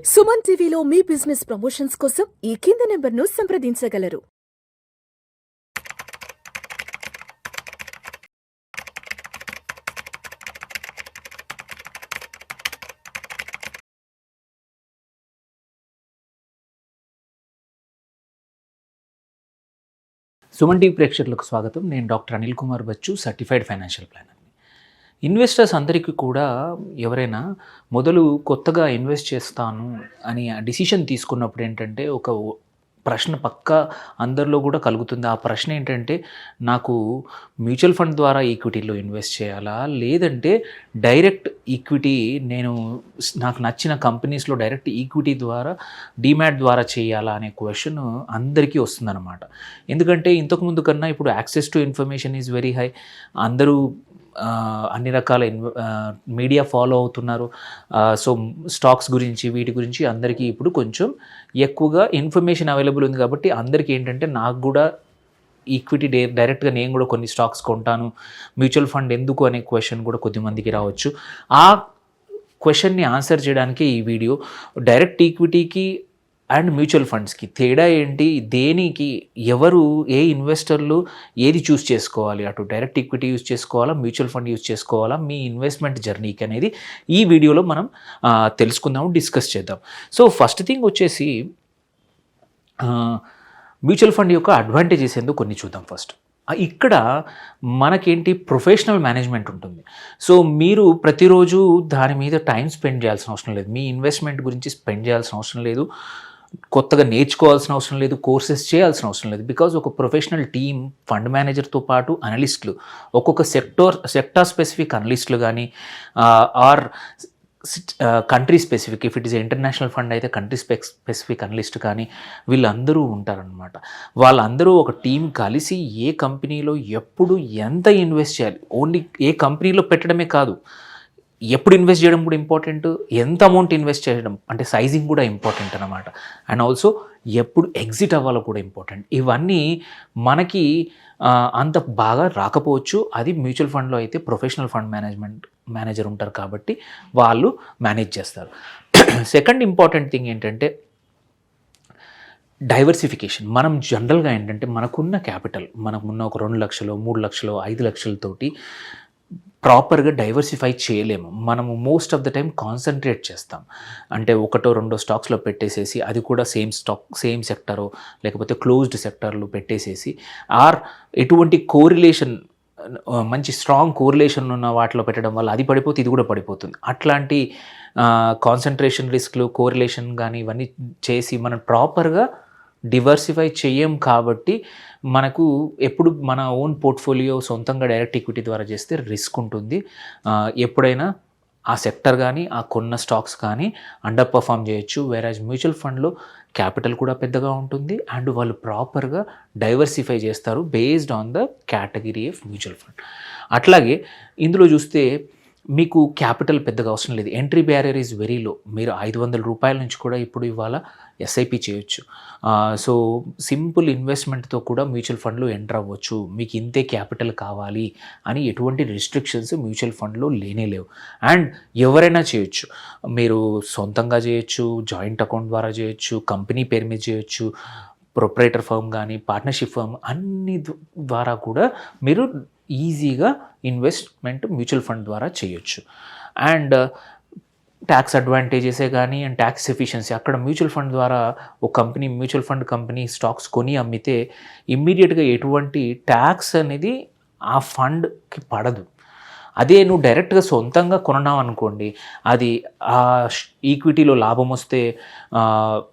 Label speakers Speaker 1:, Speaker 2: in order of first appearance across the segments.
Speaker 1: సుమన్ టీవీలో మీ business promotions కోసం ఈ కింది నెంబర్ను సంప్రదించగలరు.
Speaker 2: సుమన్ టీవీ ప్రేక్షకులకు స్వాగతం. నేను doctor Anil Kumar Bachchu, certified financial ప్లానర్ని. ఇన్వెస్టర్స్ అందరికీ కూడా ఎవరైనా మొదలు కొత్తగా ఇన్వెస్ట్ చేస్తాను అని డిసిషన్ తీసుకున్నప్పుడు ఏంటంటే ఒక ప్రశ్న పక్కా అందరిలో కూడా కలుగుతుంది. ఆ ప్రశ్న ఏంటంటే, నాకు మ్యూచువల్ ఫండ్ ద్వారా ఈక్విటీలో ఇన్వెస్ట్ చేయాలా, లేదంటే డైరెక్ట్ ఈక్విటీ నాకు నచ్చిన కంపెనీస్లో డైరెక్ట్ ఈక్విటీ ద్వారా డీమ్యాట్ ద్వారా చేయాలా అనే క్వశ్చన్ అందరికీ వస్తుందన్నమాట. ఎందుకంటే ఇంతకుముందు కన్నా ఇప్పుడు access to information is very high. అందరూ అన్ని రకాల మీడియా ఫాలో అవుతున్నారు. సో స్టాక్స్ గురించి వీటి గురించి అందరికీ ఇప్పుడు కొంచెం ఎక్కువగా ఇన్ఫర్మేషన్ అవైలబుల్ ఉంది. కాబట్టి అందరికీ ఏంటంటే, నాకు కూడా ఈక్విటీ డైరెక్ట్గా నేను కూడా కొన్ని స్టాక్స్ కొంటాను, మ్యూచువల్ ఫండ్ ఎందుకు అనే క్వశ్చన్ కూడా కొద్దిమందికి రావచ్చు. ఆ క్వశ్చన్ని ఆన్సర్ చేయడానికి ఈ వీడియో. డైరెక్ట్ ఈక్విటీకి అండ్ మ్యూచువల్ ఫండ్స్కి తేడా ఏంటి, దేనికి ఎవరు ఏ ఇన్వెస్టర్లు ఏది చూస్ చేసుకోవాలి, అటు డైరెక్ట్ ఈక్విటీ యూజ్ చేసుకోవాలా, మ్యూచువల్ ఫండ్ యూజ్ చేసుకోవాలా మీ ఇన్వెస్ట్మెంట్ జర్నీకి అనేది ఈ వీడియోలో మనం తెలుసుకుందాము, డిస్కస్ చేద్దాం. సో ఫస్ట్ థింగ్ వచ్చేసి మ్యూచువల్ ఫండ్ యొక్క అడ్వాంటేజెస్ ఏందో కొన్ని చూద్దాం. ఫస్ట్ ఇక్కడ మనకేంటి, ప్రొఫెషనల్ మేనేజ్మెంట్ ఉంటుంది. సో మీరు ప్రతిరోజు దాని మీద టైం స్పెండ్ చేయాల్సిన అవసరం లేదు, మీ ఇన్వెస్ట్మెంట్ గురించి స్పెండ్ చేయాల్సిన అవసరం లేదు, కొత్తగా నేర్చుకోవాల్సిన అవసరం లేదు, కోర్సెస్ చేయాల్సిన అవసరం లేదు. బికాజ్ ఒక ప్రొఫెషనల్ టీమ్, ఫండ్ మేనేజర్తో పాటు అనలిస్టులు, ఒక్కొక్క సెక్టార్ స్పెసిఫిక్ అనలిస్టులు కానీ or country specific, if it is international fund అయితే కంట్రీ స్పెసిఫిక్ అనలిస్ట్ కానీ వీళ్ళందరూ ఉంటారనమాట. వాళ్ళందరూ ఒక టీం కలిసి ఏ కంపెనీలో ఎప్పుడు ఎంత ఇన్వెస్ట్ చేయాలి, ఓన్లీ ఏ కంపెనీలో పెట్టడమే కాదు, ఎప్పుడు ఇన్వెస్ట్ చేయడం కూడా ఇంపార్టెంట్, ఎంత అమౌంట్ ఇన్వెస్ట్ చేయడం అంటే సైజింగ్ కూడా ఇంపార్టెంట్ అనమాట. అండ్ ఆల్సో ఎప్పుడు ఎగ్జిట్ అవ్వాలో కూడా ఇంపార్టెంట్. ఇవన్నీ మనకి అంత బాగా రాకపోవచ్చు. అది మ్యూచువల్ ఫండ్లో అయితే ప్రొఫెషనల్ ఫండ్ మేనేజర్ ఉంటారు కాబట్టి వాళ్ళు మేనేజ్ చేస్తారు. సెకండ్ ఇంపార్టెంట్ థింగ్ ఏంటంటే డైవర్సిఫికేషన్. మనం జనరల్గా ఏంటంటే మనకున్న క్యాపిటల్, మనకున్న ఒక 2 లక్షలు 3 లక్షలు 5 లక్షలతోటి ప్రాపర్గా డైవర్సిఫై చేయలేము. మనము most of the time concentrate చేస్తాం. అంటే 1-2 స్టాక్స్లో పెట్టేసేసి, అది కూడా సేమ్ సెక్టరో లేకపోతే క్లోజ్డ్ సెక్టర్లో పెట్టేసేసి, ఆర్ ఎటువంటి కోరిలేషన్, మంచి స్ట్రాంగ్ కోరిలేషన్ ఉన్న వాటిలో పెట్టడం వల్ల అది పడిపోతే ఇది కూడా పడిపోతుంది. అట్లాంటి కాన్సన్ట్రేషన్ రిస్క్లు, కోరిలేషన్ కానీ ఇవన్నీ చేసి మనం ప్రాపర్గా డివర్సిఫై చేయం. కాబట్టి మనకు ఎప్పుడు మన ఓన్ పోర్ట్ఫోలియో సొంతంగా డైరెక్ట్ ఈక్విటీ ద్వారా చేస్తే రిస్క్ ఉంటుంది. ఎప్పుడైనా ఆ సెక్టర్ కానీ ఆ కొన్న స్టాక్స్ కానీ అండర్ పర్ఫామ్ చేయొచ్చు. వేరాజ్ మ్యూచువల్ ఫండ్లో క్యాపిటల్ కూడా పెద్దగా ఉంటుంది అండ్ వాళ్ళు ప్రాపర్గా డైవర్సిఫై చేస్తారు based on the category of mutual fund. అట్లాగే ఇందులో చూస్తే మీకు క్యాపిటల్ పెద్దగా అవసరం లేదు. Entry barrier is very low. మీరు 500 రూపాయల నుంచి కూడా ఇప్పుడు ఇవాళ ఎస్ఐపి చేయొచ్చు. సో సింపుల్ ఇన్వెస్ట్మెంట్తో కూడా మ్యూచువల్ ఫండ్లో ఎంటర్ అవ్వచ్చు. మీకు ఇంతే క్యాపిటల్ కావాలి అని ఎటువంటి రిస్ట్రిక్షన్స్ మ్యూచువల్ ఫండ్లో లేవు. అండ్ ఎవరైనా చేయొచ్చు. మీరు సొంతంగా చేయొచ్చు, జాయింట్ అకౌంట్ ద్వారా చేయొచ్చు, కంపెనీ పేరు మీద చేయొచ్చు, ప్రొప్రైటర్ ఫర్మ్ కానీ పార్ట్నర్షిప్ ఫర్మ్ అన్ని ద్వారా కూడా మీరు ఈజీగా ఇన్వెస్ట్మెంట్ మ్యూచువల్ ఫండ్ ద్వారా చేయొచ్చు. అండ్ ట్యాక్స్ అడ్వాంటేజెసే కానీ అండ్ ట్యాక్స్ ఎఫిషియన్సీ, అక్కడ మ్యూచువల్ ఫండ్ ద్వారా ఒక company mutual fund company stocks కొని అమ్మితే ఇమ్మీడియట్గా ఎటువంటి ట్యాక్స్ అనేది ఆ ఫండ్కి పడదు. అదే నువ్వు డైరెక్ట్గా సొంతంగా కొన్నావు అనుకోండి, అది ఆ ఈక్విటీలో లాభం వస్తే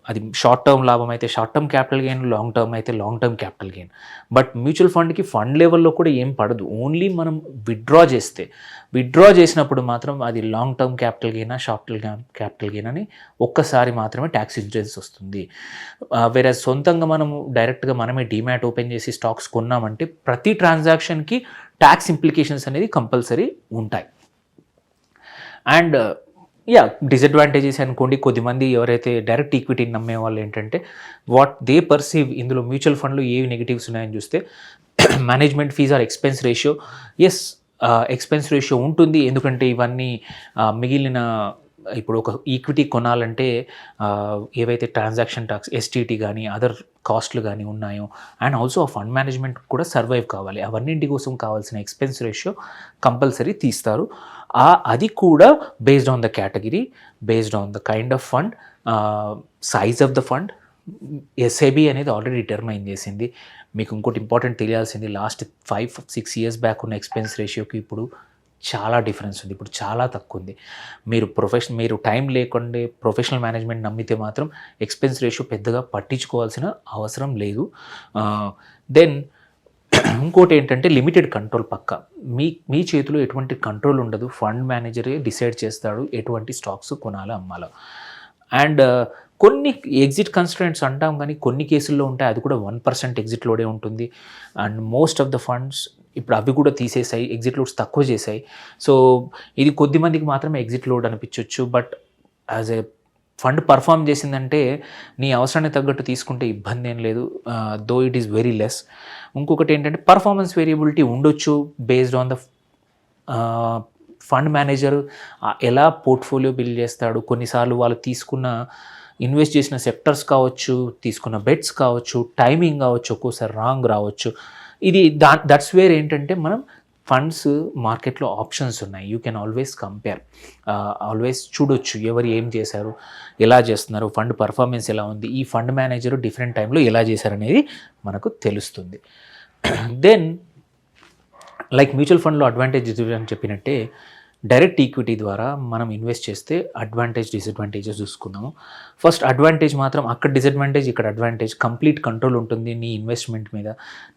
Speaker 2: అది షార్ట్ టర్మ్ లాభం అయితే short term capital gain, long term అయితే long term capital gain. But mutual ఫండ్కి ఫండ్ లెవెల్లో కూడా ఏం పడదు. ఓన్లీ మనం విత్డ్రా చేసినప్పుడు మాత్రం అది లాంగ్ టర్మ్ క్యాపిటల్ గెయినా షార్ట్ టర్మ్ క్యాపిటల్ గెయిన్ అని ఒక్కసారి మాత్రమే ట్యాక్స్ ఇన్సూరెన్స్ వస్తుంది. వేరే సొంతంగా మనము డైరెక్ట్గా మనమే డీమ్యాట్ ఓపెన్ చేసి స్టాక్స్ కొన్నామంటే ప్రతి ట్రాన్సాక్షన్కి ట్యాక్స్ ఇంప్లికేషన్స్ అనేది కంపల్సరీ ఉంటాయి. అండ్ డిసడ్వాంటేజెస్ అనుకోండి, కొద్దిమంది ఎవరైతే డైరెక్ట్ ఈక్విటీని నమ్మే వాళ్ళు ఏంటంటే వాట్ దే పర్సీవ్, ఇందులో మ్యూచువల్ ఫండ్లో ఏవి నెగిటివ్స్ ఉన్నాయని చూస్తే management fees are expense ratio. Expense ratio ఉంటుంది, ఎందుకంటే ఇవన్నీ మిగిలిన ఇప్పుడు ఒక ఈక్విటీ కొనాలంటే ఏవైతే ట్రాన్సాక్షన్ టాక్స్ ఎస్టీటీ కానీ అదర్ కాస్ట్లు కానీ ఉన్నాయో అండ్ ఆల్సో ఆ ఫండ్ మేనేజ్మెంట్ కూడా సర్వైవ్ కావాలి, అవన్నింటి కోసం కావాల్సిన ఎక్స్పెన్స్ రేషియో కంపల్సరీ తీస్తారు. అది కూడా based on the category, based on the kind of fund, size of the fund. SIB అనేది ఆల్రెడీ డిటర్మైన్ చేసింది. మీకు ఇంకోటి ఇంపార్టెంట్ తెలియాల్సింది, లాస్ట్ 5-6 years బ్యాక్ ఉన్న ఎక్స్పెన్స్ రేషియోకి ఇప్పుడు చాలా డిఫరెన్స్ ఉంది, ఇప్పుడు చాలా తక్కువ ఉంది. మీరు టైం లేకుండా ప్రొఫెషనల్ మేనేజ్మెంట్ నమ్మితే మాత్రం ఎక్స్పెన్స్ రేషియో పెద్దగా పట్టించుకోవాల్సిన అవసరం లేదు. దెన్ ఇంకోటి ఏంటంటే లిమిటెడ్ కంట్రోల్ పక్క. మీ చేతిలో ఎటువంటి కంట్రోల్ ఉండదు, ఫండ్ మేనేజరే డిసైడ్ చేస్తాడు ఎటువంటి స్టాక్స్ కొనాలో అమ్మాలో. అండ్ కొన్ని ఎగ్జిట్ కన్స్ట్రెంట్స్ అంటాం కానీ కొన్ని కేసుల్లో ఉంటాయి, అది కూడా 1% ఎగ్జిట్ లోడే ఉంటుంది. And most of the funds ఇప్పుడు అవి కూడా తీసేసాయి, ఎగ్జిట్ లోడ్స్ తక్కువ చేశాయి. సో ఇది కొద్ది మందికి మాత్రమే ఎగ్జిట్ లోడ్ అనిపించవచ్చు, but as a fund perform చేసిందంటే నీ అవసరానికి తగ్గట్టు తీసుకుంటే ఇబ్బంది ఏం లేదు, though it is very less. ఇంకొకటి ఏంటంటే పర్ఫార్మెన్స్ వేరియబిలిటీ ఉండొచ్చు based on the fund manager ఎలా పోర్ట్ఫోలియో బిల్డ్ చేస్తాడు. కొన్నిసార్లు వాళ్ళు ఇన్వెస్ట్ చేసిన సెక్టర్స్ కావచ్చు, తీసుకున్న బెట్స్ కావచ్చు, టైమింగ్ కావచ్చు, ఒక్కోసారి రాంగ్ రావచ్చు. ఇది దట్స్ వేర్ ఏంటంటే మనం ఫండ్స్ మార్కెట్లో ఆప్షన్స్ ఉన్నాయి, you can always compare, always చూడొచ్చు ఎవరు ఏం చేశారు, ఎలా చేస్తున్నారు, ఫండ్ పర్ఫార్మెన్స్ ఎలా ఉంది, ఈ ఫండ్ మేనేజర్ డిఫరెంట్ టైంలో ఎలా చేశారు అనేది మనకు తెలుస్తుంది. దెన్ లైక్ మ్యూచువల్ ఫండ్లో అడ్వాంటేజ్ అని చెప్పినట్టే డైరెక్ట్ ఈక్విటీ ద్వారా మనం ఇన్వెస్ట్ చేస్తే అడ్వాంటేజ్ డిసడ్వాంటేజెస్ చూసుకున్నాము. ఫస్ట్ అడ్వాంటేజ్ మాత్రం అక్కడ డిసడ్వాంటేజ్ ఇక్కడ అడ్వాంటేజ్, కంప్లీట్ కంట్రోల్ ఉంటుంది నీ ఇన్వెస్ట్మెంట్ మీద.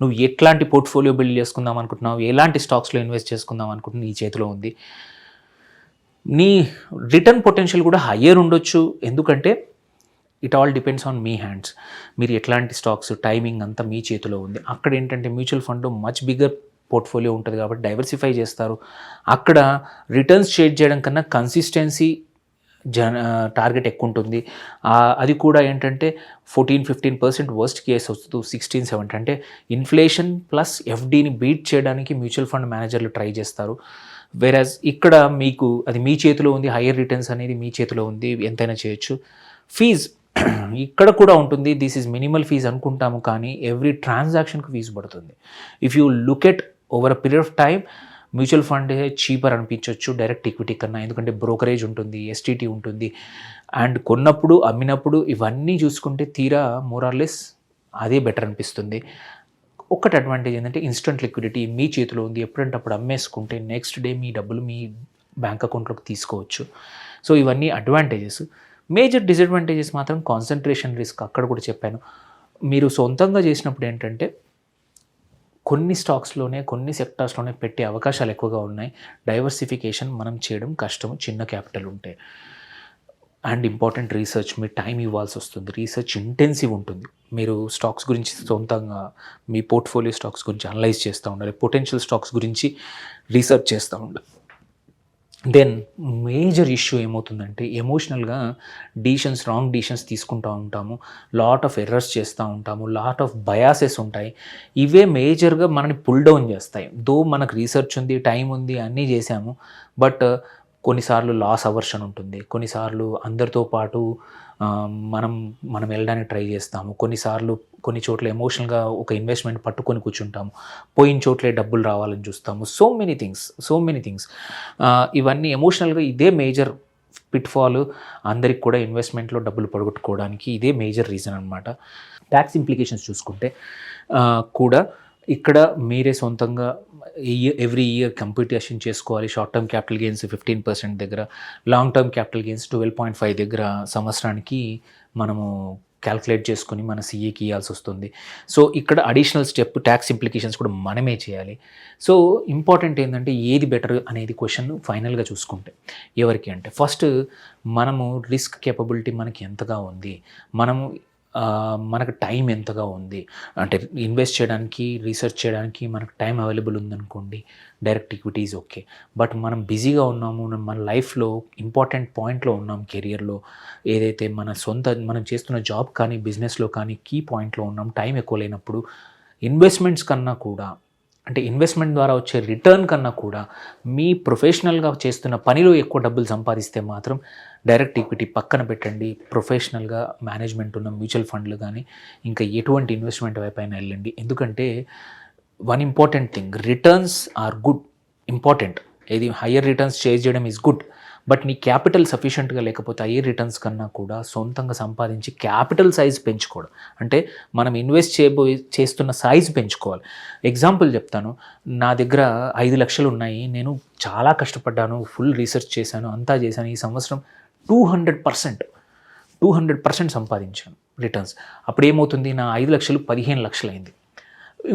Speaker 2: నువ్వు ఎట్లాంటి పోర్ట్ఫోలియో బిల్డ్ చేసుకుందాం అనుకుంటున్నావు, ఎలాంటి స్టాక్స్లో ఇన్వెస్ట్ చేసుకుందాం అనుకుంటున్నావు, నీ చేతిలో ఉంది. నీ రిటర్న్ పొటెన్షియల్ కూడా హయ్యర్ ఉండొచ్చు, ఎందుకంటే it all depends on me hands. మీరు ఎట్లాంటి స్టాక్స్, టైమింగ్ అంతా మీ చేతిలో ఉంది. అక్కడ ఏంటంటే mutual fund much bigger portfolio ఉంటుంది కాబట్టి డైవర్సిఫై చేస్తారు. అక్కడ రిటర్న్స్ షేర్ చేయడం కన్నా కన్సిస్టెన్సీ టార్గెట్ ఎక్కువ ఉంటుంది. అది కూడా ఏంటంటే 14-15% వర్స్ట్ కేస్ వస్తూ 16-17 అంటే ఇన్ఫ్లేషన్ ప్లస్ ఎఫ్డీని బీట్ చేయడానికి మ్యూచువల్ ఫండ్ మేనేజర్లు ట్రై చేస్తారు. వేరాజ్ ఇక్కడ మీకు అది మీ చేతిలో ఉంది, హయ్యర్ రిటర్న్స్ అనేది మీ చేతిలో ఉంది, ఎంతైనా చేయొచ్చు. ఫీజ్ ఇక్కడ కూడా ఉంటుంది, దిస్ ఈజ్ మినిమల్ ఫీజ్ అనుకుంటాము కానీ ఎవ్రీ ట్రాన్సాక్షన్కి ఫీజు పడుతుంది. If you look at over a period of time mutual fund cheaper అనిపించవచ్చు డైరెక్ట్ ఈక్విటీ కన్నా, ఎందుకంటే బ్రోకరేజ్ ఉంటుంది, ఎస్టీటీ ఉంటుంది, అండ్ కొన్నప్పుడు అమ్మినప్పుడు ఇవన్నీ చూసుకుంటే తీరా మోరార్లెస్ అదే బెటర్ అనిపిస్తుంది. ఒక్కటి అడ్వాంటేజ్ ఏంటంటే ఇన్స్టంట్ లిక్విడిటీ మీ చేతిలో ఉంది, ఎప్పుడంటే అప్పుడు అమ్మేసుకుంటే నెక్స్ట్ డే మీ డబ్బులు మీ బ్యాంక్ అకౌంట్లోకి తీసుకోవచ్చు. సో ఇవన్నీ అడ్వాంటేజెస్. మేజర్ డిసడ్వాంటేజెస్ మాత్రం కాన్సన్ట్రేషన్ రిస్క్, అక్కడ కూడా చెప్పాను. మీరు సొంతంగా చేసినప్పుడు ఏంటంటే కొన్ని స్టాక్స్లోనే కొన్ని సెక్టార్స్లోనే పెట్టే అవకాశాలు ఎక్కువగా ఉన్నాయి. డైవర్సిఫికేషన్ మనం చేయడం కష్టము చిన్న క్యాపిటల్ ఉంటే. అండ్ ఇంపార్టెంట్ రీసెర్చ్, మీరు టైం ఇవ్వాల్సి వస్తుంది, రీసెర్చ్ ఇంటెన్సివ్ ఉంటుంది. మీరు స్టాక్స్ గురించి సొంతంగా మీ పోర్ట్ఫోలియో స్టాక్స్ గురించి అనలైజ్ చేస్తూ ఉండాలి, పొటెన్షియల్ స్టాక్స్ గురించి రీసెర్చ్ చేస్తూ ఉండాలి. దెన్ మేజర్ ఇష్యూ ఏమవుతుందంటే ఎమోషనల్గా రాంగ్ డిసిషన్స్ తీసుకుంటూ ఉంటాము, లాట్ ఆఫ్ ఎర్రర్స్ చేస్తూ ఉంటాము, లాట్ ఆఫ్ బయాసెస్ ఉంటాయి. ఇవే మేజర్గా మనని పుల్ డౌన్ చేస్తాయి. దో మనకు రీసెర్చ్ ఉంది, టైం ఉంది, అన్నీ చేసాము, బట్ కొన్నిసార్లు లాస్ అవర్షన్ ఉంటుంది, కొన్నిసార్లు అందరితో పాటు మనం వెళ్ళడానికి ట్రై చేస్తాము, కొన్నిసార్లు కొన్ని చోట్ల ఎమోషనల్గా ఒక ఇన్వెస్ట్మెంట్ పట్టుకొని కూర్చుంటాము, పోయిన చోట్లే డబ్బులు రావాలని చూస్తాము. సో మెనీ థింగ్స్ ఇవన్నీ ఎమోషనల్గా ఇదే మేజర్ పిట్ఫాల్. అందరికి కూడా ఇన్వెస్ట్మెంట్లో డబ్బులు పడగొట్టుకోవడానికి ఇదే మేజర్ రీజన్ అనమాట. ట్యాక్స్ ఇంప్లికేషన్స్ చూసుకుంటే కూడా ఇక్కడ మీరే సొంతంగా ఎవ్రీ ఇయర్ కంప్యూటేషన్ చేసుకోవాలి. షార్ట్ టర్మ్ క్యాపిటల్ గెయిన్స్ 15% దగ్గర, లాంగ్ టర్మ్ క్యాపిటల్ గెయిన్స్ 12.5 దగ్గర సంవత్సరానికి మనము క్యాల్కులేట్ చేసుకొని మన సీఏకి ఇవ్వాల్సి వస్తుంది. సో ఇక్కడ అడిషనల్ స్టెప్ ట్యాక్స్ ఇంప్లికేషన్స్ కూడా మనమే చేయాలి. సో ఇంపార్టెంట్ ఏంటంటే ఏది బెటర్ అనేది క్వశ్చన్ ఫైనల్గా చూసుకుంటే ఎవరికి అంటే ఫస్ట్ మనము రిస్క్ కేపబిలిటీ మనకి ఎంతగా ఉంది, మనకు టైం ఎంతగా ఉంది, అంటే ఇన్వెస్ట్ చేయడానికి రీసెర్చ్ చేయడానికి మనకు టైం అవైలబుల్ ఉందనుకోండి, డైరెక్ట్ ఈక్విటీస్ ఓకే. బట్ మనం బిజీగా ఉన్నాము, మన లైఫ్లో ఇంపార్టెంట్ పాయింట్లో ఉన్నాం, కెరియర్లో ఏదైతే మనం చేస్తున్న జాబ్ కానీ బిజినెస్లో కానీ కీ పాయింట్లో ఉన్నాం, టైం ఎక్కువ లేనప్పుడు ఇన్వెస్ట్మెంట్స్ కన్నా కూడా, అంటే ఇన్వెస్ట్మెంట్ ద్వారా వచ్చే రిటర్న్ కన్నా కూడా మీ ప్రొఫెషనల్గా చేస్తున్న పనిలో ఎక్కువ డబ్బులు సంపాదిస్తే మాత్రం డైరెక్ట్ ఈక్విటీ పక్కన పెట్టండి. ప్రొఫెషనల్గా మేనేజ్మెంట్ ఉన్న మ్యూచువల్ ఫండ్లు కానీ ఇంకా ఎటువంటి ఇన్వెస్ట్మెంట్ వైపైన వెళ్ళండి. ఎందుకంటే one important thing, returns are good, important. ఇది హయ్యర్ రిటర్న్స్ చేజ్ చేయడం ఈజ్ గుడ్, బట్ నీ క్యాపిటల్ సఫిషియెంట్గా లేకపోతే అయ్యే రిటర్న్స్ కన్నా కూడా సొంతంగా సంపాదించి క్యాపిటల్ సైజ్ పెంచుకోవడం, అంటే మనం ఇన్వెస్ట్ చేస్తున్న సైజ్ పెంచుకోవాలి. ఎగ్జాంపుల్ చెప్తాను, నా దగ్గర 5 లక్షలు ఉన్నాయి, నేను చాలా కష్టపడ్డాను, ఫుల్ రీసెర్చ్ చేశాను, అంతా చేశాను, ఈ సంవత్సరం 200% సంపాదించాను రిటర్న్స్. అప్పుడు ఏమవుతుంది, నా 5 లక్షలు 15 లక్షలు అయింది.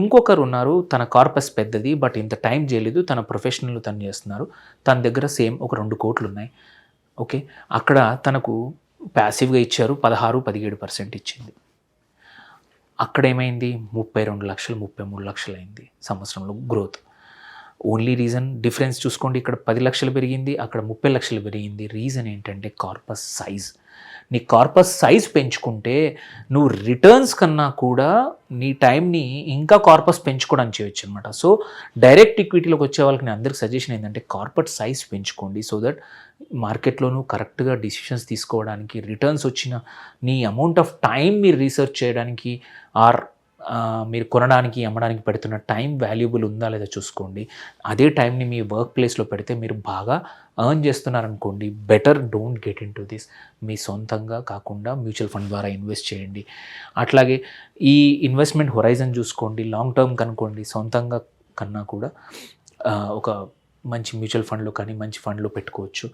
Speaker 2: ఇంకొకరు ఉన్నారు, తన కార్పస్ పెద్దది బట్ ఇంత టైం చేయలేదు, తన ప్రొఫెషనల్ తను చేస్తున్నారు, తన దగ్గర సేమ్ ఒక 2 కోట్లు ఉన్నాయి. ఓకే, అక్కడ తనకు ప్యాసివ్గా ఇచ్చారు, 16-17% ఇచ్చింది. అక్కడ ఏమైంది, 32 లక్షలు 33 లక్షలు అయింది సంవత్సరంలో గ్రోత్. ఓన్లీ రీజన్ డిఫరెన్స్ చూసుకోండి, ఇక్కడ 10 లక్షలు పెరిగింది, అక్కడ 30 లక్షలు పెరిగింది. రీజన్ ఏంటంటే కార్పస్ సైజ్. నీ కార్పస్ సైజ్ పెంచుకుంటే నువ్వు రిటర్న్స్ కన్నా కూడా నీ టైంని ఇంకా కార్పస్ పెంచుకోవడానికి చేయొచ్చు అనమాట. సో డైరెక్ట్ ఈక్విటీలోకి వచ్చే వాళ్ళకి నేను అందరికి సజెషన్ ఏంటంటే కార్పస్ సైజ్ పెంచుకోండి, సో దట్ మార్కెట్లోనూ కరెక్ట్గా డిసిషన్స్ తీసుకోవడానికి, రిటర్న్స్ వచ్చిన నీ అమౌంట్ ఆఫ్ టైం మీరు రీసెర్చ్ చేయడానికి ఆర్ మీరు కొనడానికి అమ్మడానికి పెడుతున్న టైం వాల్యుబుల్ ఉందా లేదా చూసుకోండి. అదే టైంని మీ వర్క్ ప్లేస్లో పెడితే మీరు బాగా ఎర్న్ చేస్తున్నారనుకోండి, better don't get into this. మీ సొంతంగా కాకుండా మ్యూచువల్ ఫండ్ ద్వారా ఇన్వెస్ట్ చేయండి. అట్లాగే ఈ ఇన్వెస్ట్మెంట్ హొరైజన్ చూసుకోండి, లాంగ్ టర్మ్ కనుకోండి, సొంతంగా కన్నా కూడా ఒక మంచి మ్యూచువల్ ఫండ్లో కానీ మంచి ఫండ్లో పెట్టుకోవచ్చు.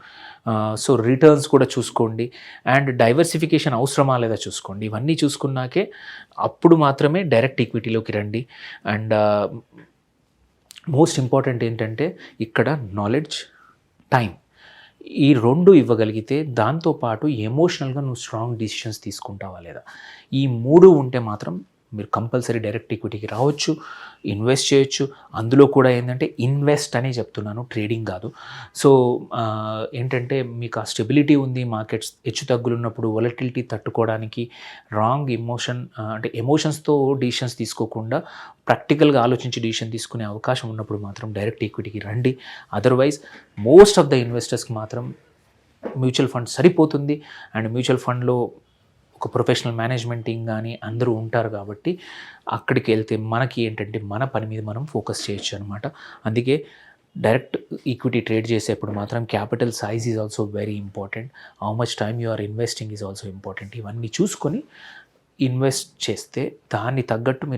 Speaker 2: సో రిటర్న్స్ కూడా చూసుకోండి, అండ్ డైవర్సిఫికేషన్ అవసరమా లేదా చూసుకోండి. ఇవన్నీ చూసుకున్నాకే అప్పుడు మాత్రమే డైరెక్ట్ ఈక్విటీలోకి రండి. అండ్ మోస్ట్ ఇంపార్టెంట్ ఏంటంటే ఇక్కడ నాలెడ్జ్, టైం, ఈ 2 ఇవ్వగలిగితే దాంతోపాటు ఎమోషనల్గా నువ్వు స్ట్రాంగ్ డిసిషన్స్ తీసుకుంటావా లేదా, ఈ 3 ఉంటే మాత్రం మీరు కంపల్సరీ డైరెక్ట్ ఈక్విటీకి రావచ్చు, ఇన్వెస్ట్ చేయొచ్చు. అందులో కూడా ఏంటంటే ఇన్వెస్ట్ అని చెప్తున్నాను, ట్రేడింగ్ కాదు. సో ఏంటంటే మీకు ఆ స్టెబిలిటీ ఉంది, మార్కెట్స్ హెచ్చు తగ్గులు ఉన్నప్పుడు వొలటిలిటీ తట్టుకోవడానికి, రాంగ్ అంటే ఎమోషన్స్తో డిసిషన్స్ తీసుకోకుండా ప్రాక్టికల్గా ఆలోచించి డిసిషన్ తీసుకునే అవకాశం ఉన్నప్పుడు మాత్రం డైరెక్ట్ ఈక్విటీకి రండి. అదర్వైజ్ మోస్ట్ ఆఫ్ ద ఇన్వెస్టర్స్కి మాత్రం మ్యూచువల్ ఫండ్ సరిపోతుంది. అండ్ మ్యూచువల్ ఫండ్లో ఒక ప్రొఫెషనల్ మేనేజ్మెంట్ టీం కానీ అందరూ ఉంటారు కాబట్టి అక్కడికి వెళ్తే మనకి ఏంటంటే మన పని మీద మనం ఫోకస్ చేయొచ్చు అనమాట. అందుకే డైరెక్ట్ ఈక్విటీ ట్రేడ్ చేసేప్పుడు మాత్రం capital size is also very important, how much time you are investing is also important. ఇవన్నీ చూసుకొని ఇన్వెస్ట్ చేస్తే దాన్ని తగ్గట్టు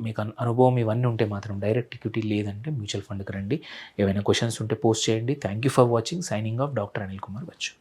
Speaker 2: మీకు అనుభవం ఇవన్నీ ఉంటే మాత్రం డైరెక్ట్ ఈక్విటీ, లేదంటే మ్యూచువల్ ఫండ్కి రండి. ఏవైనా క్వశ్చన్స్ ఉంటే పోస్ట్ చేయండి. Thank you for watching. Signing off doctor Anil Kumar Bachu.